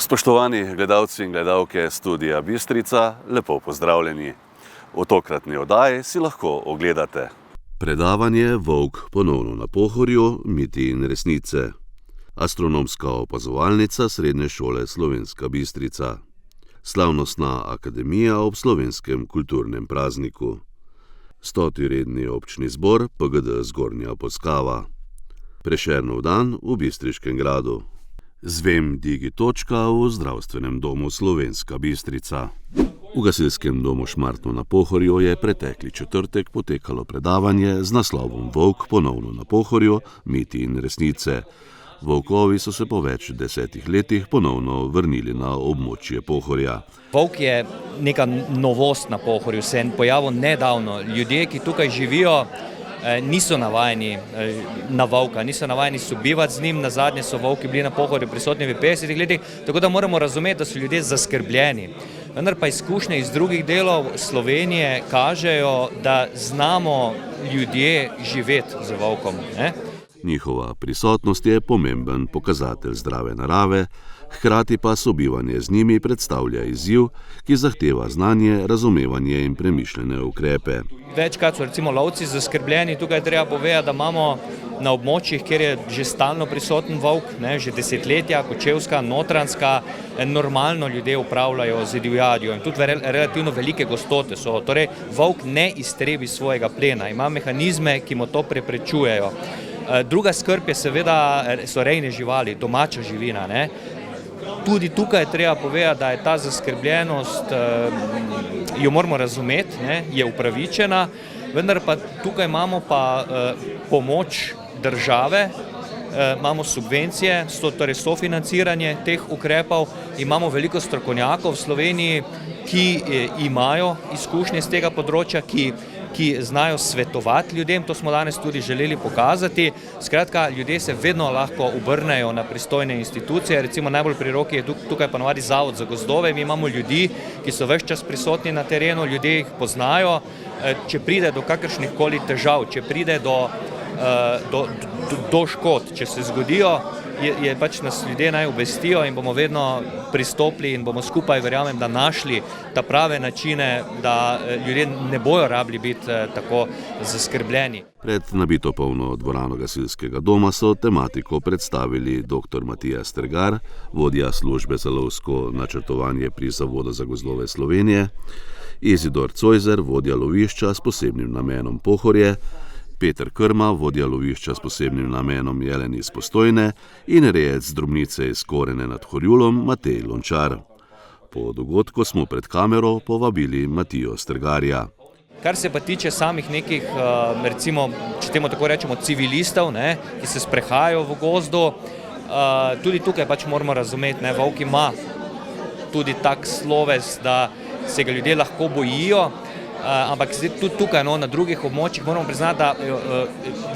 Spoštovani gledalci in gledalke Studia Bistrica, lepo pozdravljeni. V tokratni oddaji si lahko ogledate predavanje Volk ponovno na Pohorju, miti in resnice. Astronomska opazovalnica Srednje šole Slovenska Bistrica. Slavnostna akademija ob slovenskem kulturnem prazniku. 100. redni občni zbor PGD Zgornja Poskava. Prešernov dan v Bistriškem gradu. Zvem Digi točka v Zdravstvenem domu Slovenska Bistrica. V gasilskem domu Šmartno na Pohorju je pretekli četrtek potekalo predavanje z naslovom Volk ponovno na Pohorju, miti in resnice. Volkovi so se po več 10 letih ponovno vrnili na območje Pohorja. Volk je neka novost na Pohorju, se je pojavil nedavno. Ljudje, ki tukaj živijo, niso navajeni na volka, niso navajeni sobivati z njim. Nazadnje so volki bili na Pohorju prisotni v 50 letih, tako da moramo razumeti, da so ljudje zaskrbljeni. Vendar pa izkušnje iz drugih delov Slovenije kažejo, da znamo ljudje živeti z volkom. Njihova prisotnost je pomemben pokazatelj zdrave narave, hkrati pa sobivanje z njimi predstavlja izziv, ki zahteva znanje, razumevanje in premišljene ukrepe. Večkrat so recimo lovci zaskrbljeni, tukaj treba povedati, da imamo na območjih, kjer je že stalno prisoten volk, že desetletja, Kočevska, Notranjska, normalno ljudje upravljajo z divjadjo in tudi relativno velike gostote so. Torej, volk ne iztrebi svojega plena, ima mehanizme, ki mu to preprečujejo. Druga skrb je seveda so rejne živali, domača živina. Tudi tukaj je treba povedati, da je ta zaskrbljenost, jo moramo razumeti, je upravičena, vendar pa tukaj imamo pa pomoč države, imamo subvencije, torej sofinanciranje teh ukrepov, imamo veliko strokovnjakov v Sloveniji, ki imajo izkušnje z tega področja, ki znajo svetovati ljudem, to smo danes tudi želeli pokazati. Skratka, ljudje se vedno lahko obrnejo na pristojne institucije, recimo najbolj pri roki je tukaj ponavadi Zavod za gozdove, mi imamo ljudi, ki so ves čas prisotni na terenu, ljudje jih poznajo, če pride do kakršnih koli težav, če pride do škod, če se zgodijo, je pač nas ljudje naj obvestijo in bomo vedno pristopili in bomo skupaj, verjamem, da našli ta prave načine, da ljudje ne bojo rabili biti tako zaskrbljeni. Pred nabito polno dvorano gasilskega doma so tematiko predstavili dr. Matija Strgar, vodja službe za lovsko načrtovanje pri Zavodu za gozdove Slovenije, Izidor Cojzer, vodja lovišča s posebnim namenom Pohorje, Peter Krma, vodja lovišča s posebnim namenom Jeleni iz Postojne in rejec drobnice iz Korene nad Horjulom Matej Lončar. Po dogodku smo pred kamero povabili Matijo Strgarja. Kar se pa tiče samih nekih, recimo, če temu tako rečemo, civilistov, ki se sprehajajo v gozdu, tudi tukaj pač moramo razumeti, volk ima tudi tak sloves, da se ga ljudje lahko bojijo, ampak tudi tukaj na drugih območjih moramo priznati, da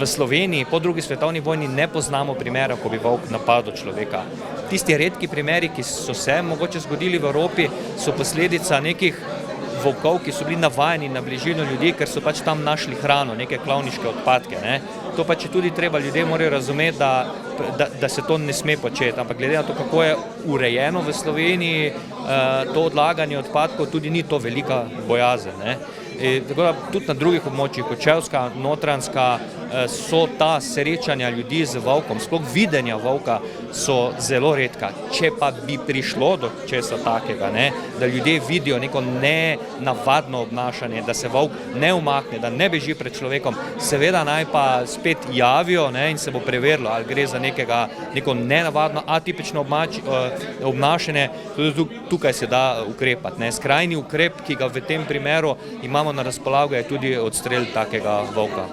v Sloveniji po drugi svetovni vojni ne poznamo primera, ko bi volk napadel človeka. Tisti redki primeri, ki so se mogoče zgodili v Evropi, so posledica nekih volkov, ki so bili navajeni na bližino ljudi, ker so pač tam našli hrano, neke klavniške odpadke. To pač je tudi treba, ljudje morajo razumeti, da se to ne sme početi, ampak glede na to, kako je urejeno v Sloveniji, to odlaganje odpadkov tudi ni to velika bojazen. Tako da tudi na drugih območjih, Kočevska, Notranjska, so ta srečanja ljudi z volkom, sploh videnja volka, so zelo redka. Če pa bi prišlo do česa takega, da ljudje vidijo neko nenavadno obnašanje, da se volk ne umakne, da ne beži pred človekom, seveda naj pa spet javijo in se bo preverilo, ali gre za neko nenavadno, atipično obnašanje, tudi tukaj se da ukrepati. Skrajni ukrep, ki ga v tem primeru imamo na razpolago, je tudi odstrel takega volka.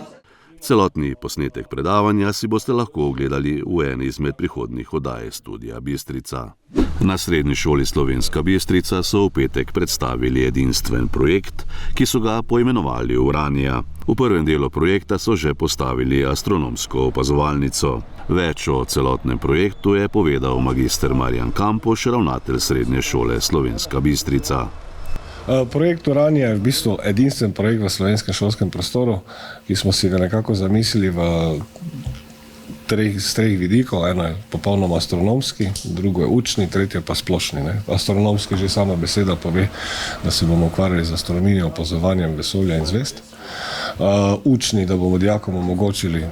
Celotni posnetek predavanja si boste lahko ogledali v eni izmed prihodnjih oddaj Studia Bistrica. Na Srednji šoli Slovenska Bistrica so v petek predstavili edinstven projekt, ki so ga poimenovali Uranija. V prvem delu projekta so že postavili astronomsko opazovalnico. Več o celotnem projektu je povedal magister Marjan Kampoš, ravnatelj Srednje šole Slovenska Bistrica. Projekt Uranija je v bistvu edinstven projekt v slovenskem šolskem prostoru, ki smo si ga nekako zamislili v z treh vidikov, eno je popolnoma astronomski, drugo je učni, tretje pa splošni. Ne. Astronomski že sama beseda pove, da se bomo ukvarjali z astronomijo, opazovanjem vesolja in zvezd. Učni, da bomo dijakom omogočili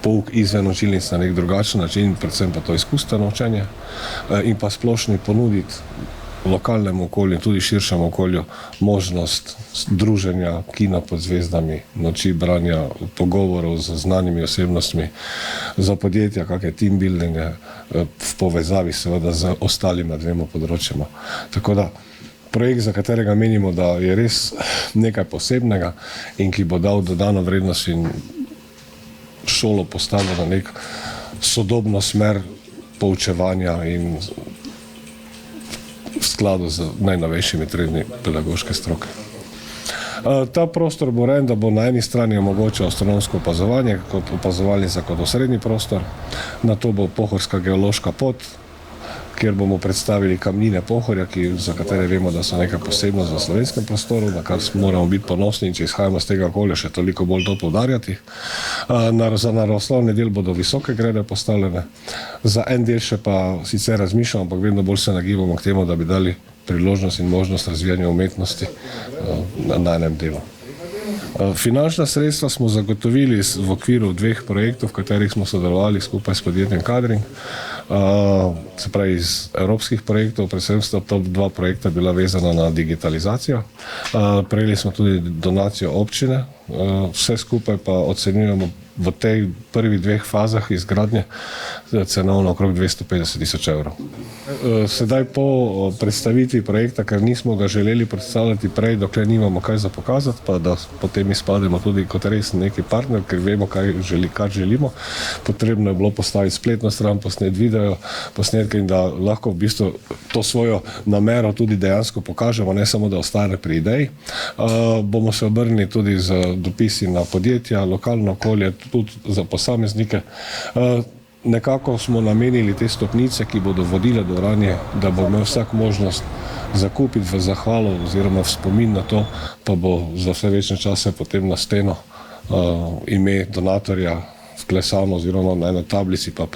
pouk izven učilnic na nek drugačen način, predvsem pa to izkustveno učenje, in pa splošni ponuditi lokalnemu okolju, tudi širšemu okolju, možnost druženja, kina pod zvezdami, noči branja, pogovorov z znanimi osebnostmi, za podjetja, kakšne team buildinge, v povezavi seveda z ostalima dvema področjama. Tako da projekt, za katerega menimo, da je res nekaj posebnega in ki bo dal dodano vrednost in šolo postavil na nek sodobno smer poučevanja in v skladu z najnovejšimi trendi pedagoške stroke. Ta prostor bo urejen, da bo na eni strani omogočil astronomsko opazovanje, kot opazovalnica kot osrednji prostor, na to bo pohorska geološka pot, kjer bomo predstavili kamnine Pohorja, za katere vemo, da so nekaj posebno za slovenskem prostoru, na kar moramo biti ponosni in če izhajamo z tega okolja, še toliko bolj to poudarjati. Za naravoslovni del bodo visoke grede postavljene, za en del še pa sicer razmišljamo, ampak vedno bolj se nagibamo k temu, da bi dali priložnost in možnost razvijanja umetnosti na enem delu. Finančna sredstva smo zagotovili v okviru dveh projektov, v katerih smo sodelovali skupaj s podjetjem Kadring. Se pravi iz evropskih projektov, predvsem sta to dva projekta bila vezana na digitalizacijo. Prejeli smo tudi donacijo občine, vse skupaj pa ocenjujemo v tej prvih dveh fazah izgradnje cenovno okrog 250 000 evrov. Sedaj po predstavitvi projekta, ker nismo ga želeli predstavljati prej, dokler nimamo kaj za pokazati, pa da potem izpademo tudi kot res neki partner, ker vemo, kar želimo. Potrebno je bilo postaviti spletno stran, posnet video, posnetke in da lahko v bistvu to svojo namero tudi dejansko pokažemo, ne samo da ostane pri ideji. Bomo se obrnili tudi z dopisi na podjetja, lokalno okolje, tudi za posameznike. Nekako smo namenili te stopnice, ki bodo vodile do Vranje, da bo imel vsak možnost zakupiti v zahvalo oziroma v spomin na to, pa bo za vse večne čase potem na steno ime donatorja vklesano oziroma na eno tablici pa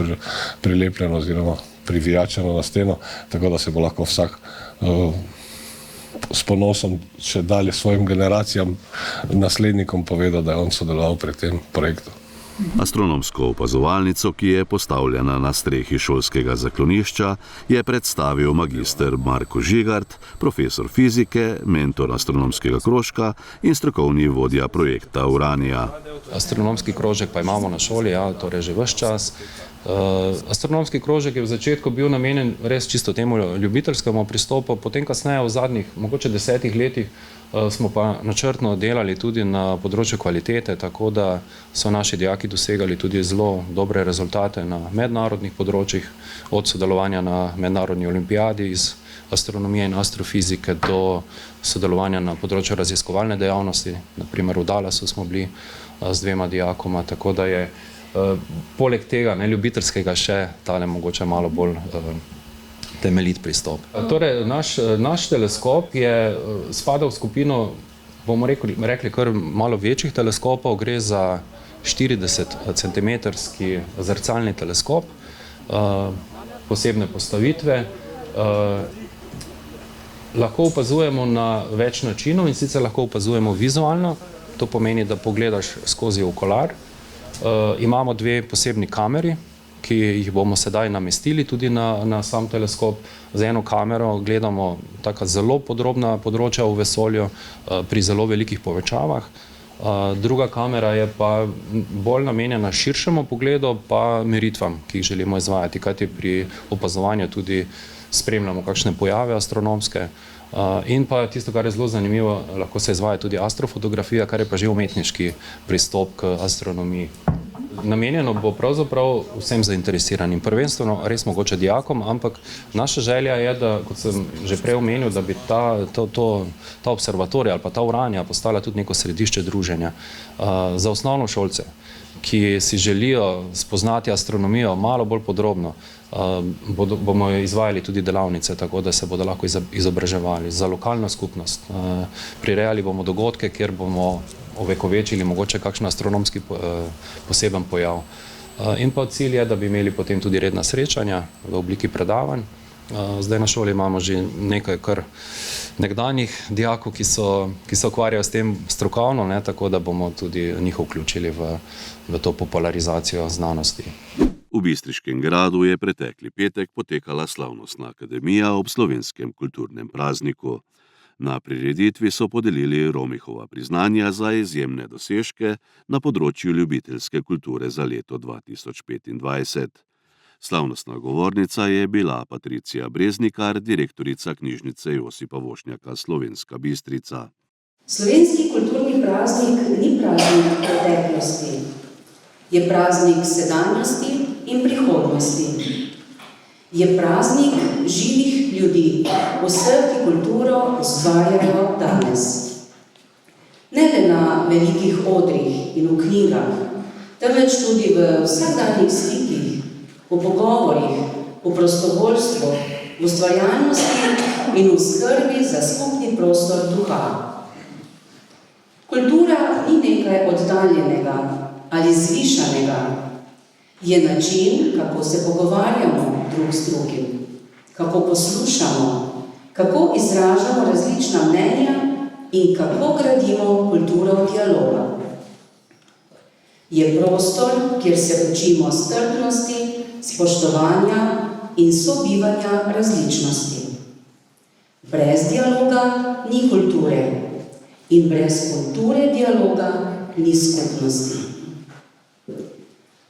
prilepljeno oziroma privijačeno na steno, tako da se bo lahko vsak s ponosom še dalje svojim generacijam, naslednikom povedal, da je on sodeloval pri tem projektu. Astronomsko opazovalnico, ki je postavljena na strehi šolskega zaklonišča, je predstavil magister Marko Žigart, profesor fizike, mentor astronomskega krožka in strokovni vodja projekta Uranija. Astronomski krožek pa imamo na šoli, torej že ves čas. Astronomski krožek je v začetku bil namenjen res čisto temu ljubiteljskemu pristopu, potem kasneje v zadnjih, mogoče 10 letih, smo pa načrtno delali tudi na področju kvalitete, tako da so naši dijaki dosegali tudi zelo dobre rezultate na mednarodnih področjih, od sodelovanja na mednarodni olimpijadi iz astronomije in astrofizike do sodelovanja na področju raziskovalne dejavnosti, naprimer v Dallasu smo bili z 2 dijakoma, tako da je poleg tega ljubiteljskega še tale mogoče malo bolj temeljit pristop. Torej, naš teleskop spada v skupino, bomo rekli, kar malo večjih teleskopov, gre za 40-centimetrski zrcalni teleskop, posebne postavitve. Lahko opazujemo na več načinov in sicer lahko opazujemo vizualno, to pomeni, da pogledaš skozi okular. Imamo 2 posebni kameri, ki jih bomo sedaj namestili tudi na sam teleskop. Z eno kamero gledamo taka zelo podrobna področja v vesolju pri zelo velikih povečavah. Druga kamera je pa bolj namenjena širšemu pogledu pa meritvam, ki jih želimo izvajati, kajti pri opazovanju tudi spremljamo kakšne pojave astronomske. In pa tisto, kar je zelo zanimivo, lahko se izvaja tudi astrofotografija, kar je pa že umetniški pristop k astronomiji. Namenjeno bo pravzaprav vsem zainteresiranim, prvenstveno res mogoče dijakom, ampak naša želja je, da, kot sem že prej omenil, da bi ta observatorij ali pa ta Uranja postala tudi neko središče druženja za osnovnošolce, ki si želijo spoznati astronomijo malo bolj podrobno. Bomo izvajali tudi delavnice, tako da se bodo lahko izobraževali za lokalno skupnost. Prirejali bomo dogodke, kjer bomo ovekovečili mogoče kakšen astronomski poseben pojav. In pa cilj je, da bi imeli potem tudi redna srečanja v obliki predavanj. Zdaj na šoli imamo že nekaj kar nekdanjih dijakov, ki se ukvarjajo s tem strokovno, tako da bomo tudi njih vključili v to popularizacijo znanosti. V Bistriškem gradu je pretekli petek potekala slavnostna akademija ob slovenskem kulturnem prazniku. Na prireditvi so podelili Romihova priznanja za izjemne dosežke na področju ljubiteljske kulture za leto 2025. Slavnostna govornica je bila Patricija Breznikar, direktorica knjižnice Josipa Vošnjaka Slovenska Bistrica. Slovenski kulturni praznik ni praznik preteklosti, je praznik sedanjosti in prihodnosti. Je praznik živih ljudi, vseh, ki kulturo ustvarjajo danes. Ne le na velikih odrih in v knjigah, temveč tudi v vsakdanjih stikih, v pogovorih, v prostovoljstvu, v ustvarjalnosti in v skrbi za skupni prostor duha. Kultura ni nekaj oddaljenega ali zvišanega. Je način, kako se pogovarjamo drug z drugim, kako poslušamo, kako izražamo različna mnenja in kako gradimo kulturo dialoga. Je prostor, kjer se učimo strpnosti, spoštovanja in sobivanja različnosti. Brez dialoga ni kulture in brez kulture dialoga ni skupnosti.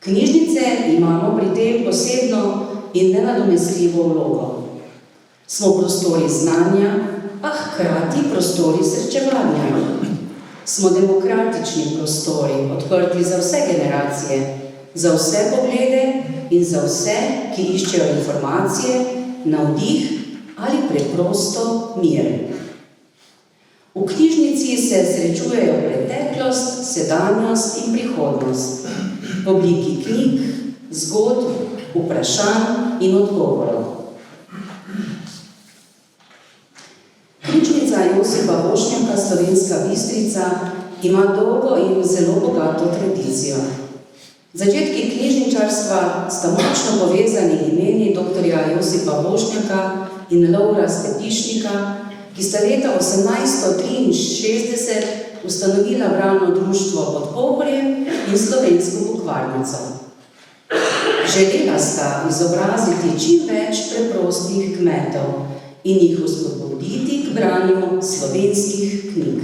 Knjižnice imamo pri tem posebno in nenadomestljivo vlogo. Smo prostori znanja, a hkrati prostori srečevanja. Smo demokratični prostori, odprti za vse generacije, za vse poglede in za vse, ki iščejo informacije, navdih ali preprosto mir. V knjižnici se srečujejo preteklost, sedanjost in prihodnost v obliki knjig, zgodb, vprašanj in odgovorov. Knjižnica Josipa Vošnjaka Slovenska Bistrica ima dolgo in zelo bogato tradicijo. Začetki knjižničarstva sta močno povezani imeni dr. Josipa Vošnjaka in Lovra Stepišnika, ki sta leta 1863 ustanovila bralno društvo Podpohorje in Slovensko bukvarnico. Želela sta izobraziti čim več preprostih kmetov in jih vzpodbuditi k branju slovenskih knjig.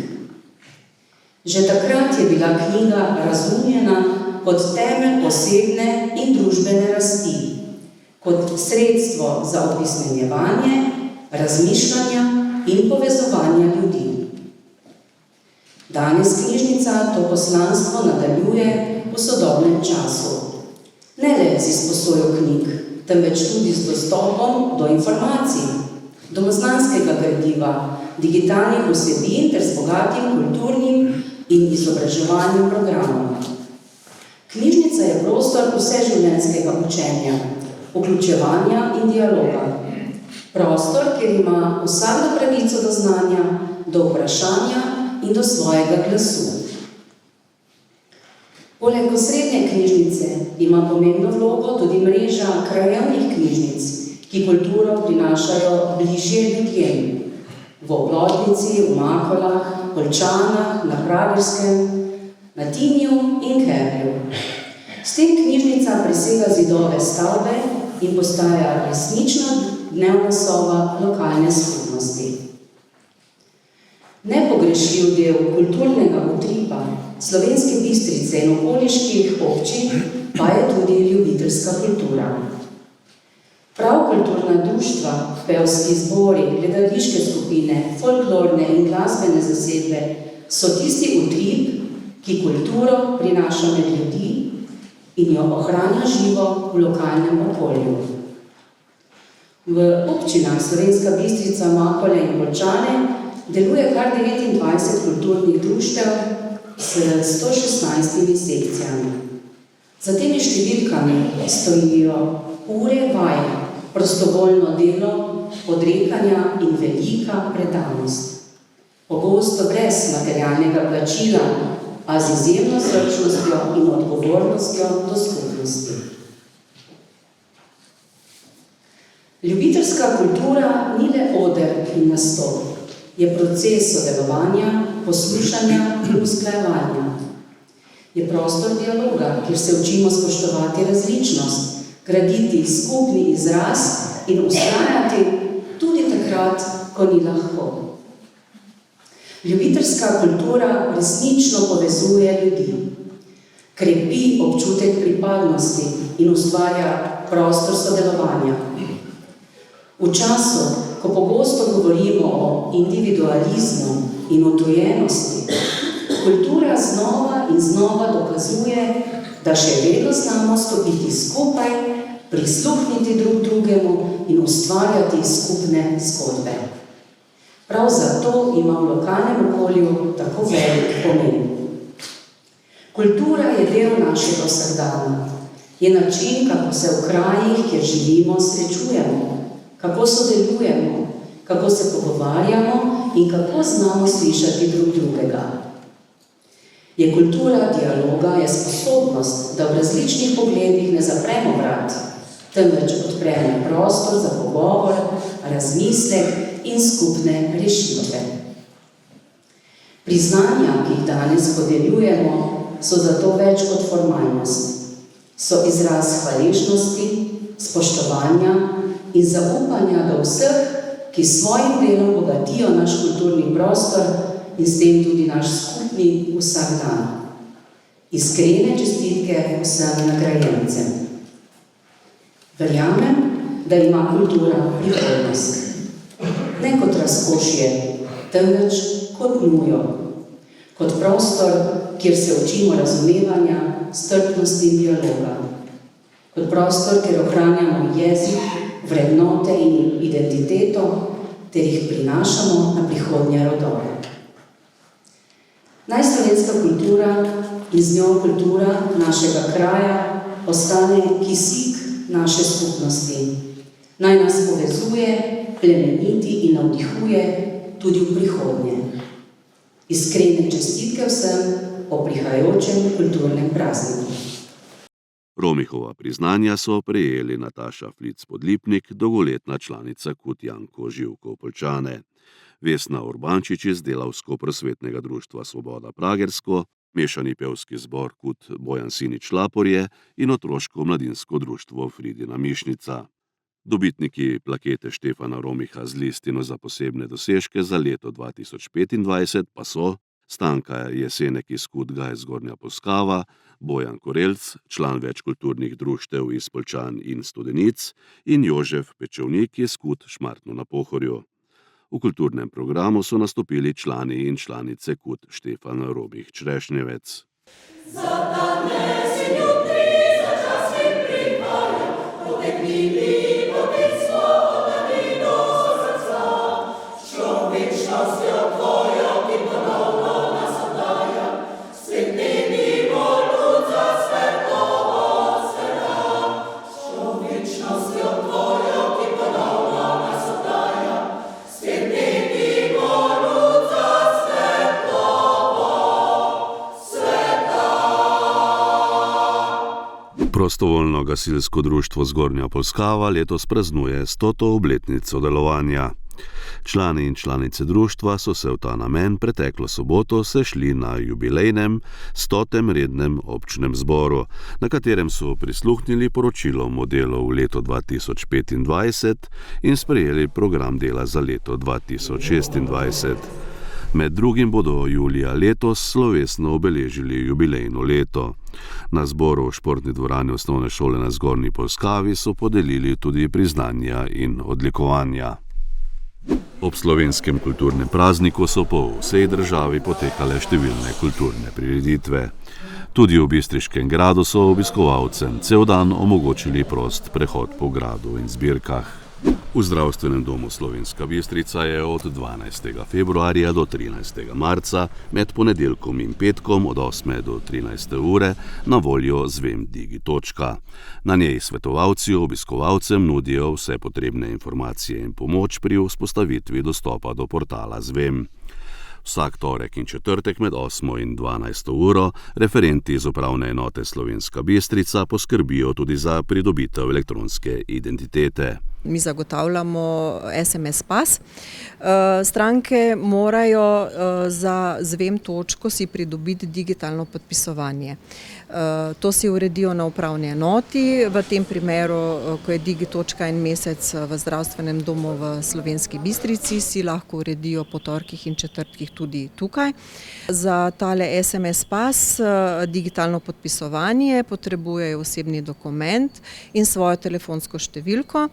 Že takrat je bila knjiga razumljena kot temelj osebne in družbene rasti, kot sredstvo za opismenjevanje, razmišljanja in povezovanja ljudi. Danes knjižnica to poslanstvo nadaljuje v sodobnem času. Ne le z izposojo knjig, temveč tudi z dostopom do informacij, domoznanskega gradiva, digitalnih vsebin ter z bogatim kulturnim in izobraževalnim programom. Knjižnica je prostor vseživljenjskega učenja, vključevanja in dialoga. Prostor, kjer ima vsakdo pravico do znanja, do vprašanja in do svojega glasu. Poleg osrednje knjižnice ima pomembno vlogo tudi mreža krajevnih knjižnic, ki kulturo prinašajo bližje ljudem. V Oplotnici, v Makolah, Poljčanah, na Pragerskem, na Tinju in Kerlju. S tem knjižnica presega zidove stavbe in postaja resnična dnevna soba lokalne skupnosti. Nepogrešljiv del kulturnega utripa Slovenske Bistrice in okoliških občin pa je tudi ljubiteljska kultura. Prav kulturna društva, pevski zbori, gledališke skupine, folklorne in glasbene zasedbe so tisti utrip, ki kulturo prinaša med ljudi in jo ohranja živo v lokalnem okolju. V občinah Slovenska Bistrica, Makole in Poljčane deluje kar 29 kulturnih društev s 116 sekcijami. Za temi številkami stojijo ure vaj, prostovoljno delo, odrekanja in velika predanost. Pogosto brez materialnega plačila, a z izjemno srčnostjo in odgovornostjo do skupnosti. Ljubiteljska kultura ni le oder in nastop, je proces sodelovanja, poslušanja in usklajevanja. Je prostor dialoga, kjer se učimo spoštovati različnost, graditi skupni izraz in vztrajati tudi takrat, ko ni lahko. Ljubiteljska kultura resnično povezuje ljudi, krepi občutek pripadnosti in ustvarja prostor sodelovanja. V času, ko pogosto govorimo o individualizmu in odtujenosti, kultura znova in znova dokazuje, da še vedno znamo stopiti skupaj, prisluhniti drug drugemu in ustvarjati skupne zgodbe. Prav zato ima v lokalnem okolju tako velik pomen. Kultura je del našega vsakdana, je način, kako se v krajih, kjer živimo, srečujemo, kako sodelujemo, kako se pogovarjamo in kako znamo slišati drug drugega. Je kultura dialoga, je sposobnost, da v različnih pogledih ne zapremo vrat, temveč odpremo prostor za pogovor, razmislek in skupne rešitve. Priznanja, ki jih danes podeljujemo, so zato več kot formalnost. So izraz hvaležnosti, spoštovanja in zaupanja do vseh, ki s svojim delom bogatijo naš kulturni prostor in s tem tudi naš skupni vsakdan. Iskrene čestitke vsem nagrajencem. Verjamem, da ima kultura prihodnost. Ne kot razkošje, temveč kot nujo. Kot prostor, kjer se učimo razumevanja, strpnosti in dialoga. Kot prostor, kjer ohranjamo jezik, vrednote in identiteto, ter jih prinašamo na prihodnje rodove. Naj slovenska kultura in z njo kultura našega kraja ostane kisik naše skupnosti. Naj nas povezuje, plemeniti in navdihuje tudi v prihodnje. Iskrene čestitke vsem o prihajajočem kulturnem prazniku. Romihova priznanja so prejeli Nataša Flic-Podlipnik, dolgoletna članica KUD Janko Živko Poljčane, Vesna Urbančič iz Delavsko-prosvetnega društva Svoboda Pragersko, mešani pevski zbor KUD Bojan Sinič Laporje in otroško-mladinsko društvo Fridina Mišnica. Dobitniki plakete Štefana Romiha z listino za posebne dosežke za leto 2025 pa so Stanka Jesenek iz KUD Gaj Zgornja Polskava, Bojan Korelc, član več kulturnih društev iz Poljčan in Studenic, in Jožef Pečovnik iz KUD Šmartno na Pohorju. V kulturnem programu so nastopili člani in članice KUD Štefan Romih Črešnjevec. Prostovoljno gasilsko društvo Zgornja Polskava letos praznuje 100. obletnico delovanja. Člani in članice društva so se v ta namen preteklo soboto sešli na jubilejnem 100. rednem občnem zboru, na katerem so prisluhnili poročilom o delu v leto 2025 in sprejeli program dela za leto 2026. Med drugim bodo julija letos slovesno obeležili jubilejno leto. Na zboru v športni dvorani osnovne šole na Zgornji Polskavi so podelili tudi priznanja in odlikovanja. Ob slovenskem kulturnem prazniku so po vsej državi potekale številne kulturne prireditve. Tudi v Bistriškem gradu so obiskovalcem cel dan omogočili prost prehod po gradu in zbirkah. V Zdravstvenem domu Slovenska Bistrica je od 12. februarja do 13. marca med ponedeljkom in petkom od 8. do 13. ure na voljo Zvem Digi. Na njej svetovalci obiskovalcem nudijo vse potrebne informacije in pomoč pri vzpostavitvi dostopa do portala Zvem. Vsak torek in četrtek med 8 in 12 uro referenti iz upravne enote Slovenska Bistrica poskrbijo tudi za pridobitev elektronske identitete. Mi zagotavljamo SMS pas. Stranke morajo za zvem točko si pridobiti digitalno podpisovanje. To si uredijo na upravni enoti. V tem primeru, ko je Digi-točka en mesec v zdravstvenem domu v Slovenski Bistrici, si lahko uredijo po torkih in četrtkih tudi tukaj. Za tale SMS pas, digitalno podpisovanje, potrebujejo osebni dokument in svojo telefonsko številko.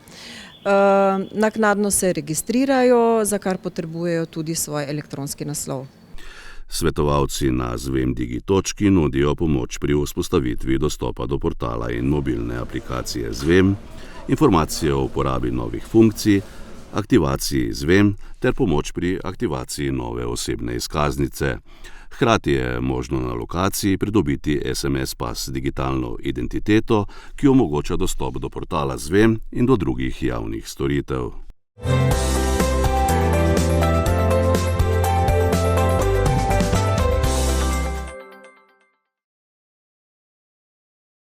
Naknadno se registrirajo, za kar potrebujejo tudi svoj elektronski naslov. Svetovalci na Zvem Digi-točki nudijo pomoč pri vzpostavitvi dostopa do portala in mobilne aplikacije Zvem, informacije o uporabi novih funkcij, aktivaciji Zvem ter pomoč pri aktivaciji nove osebne izkaznice. Hkrati je možno na lokaciji pridobiti SMS pas z digitalno identiteto, ki omogoča dostop do portala Zvem in do drugih javnih storitev.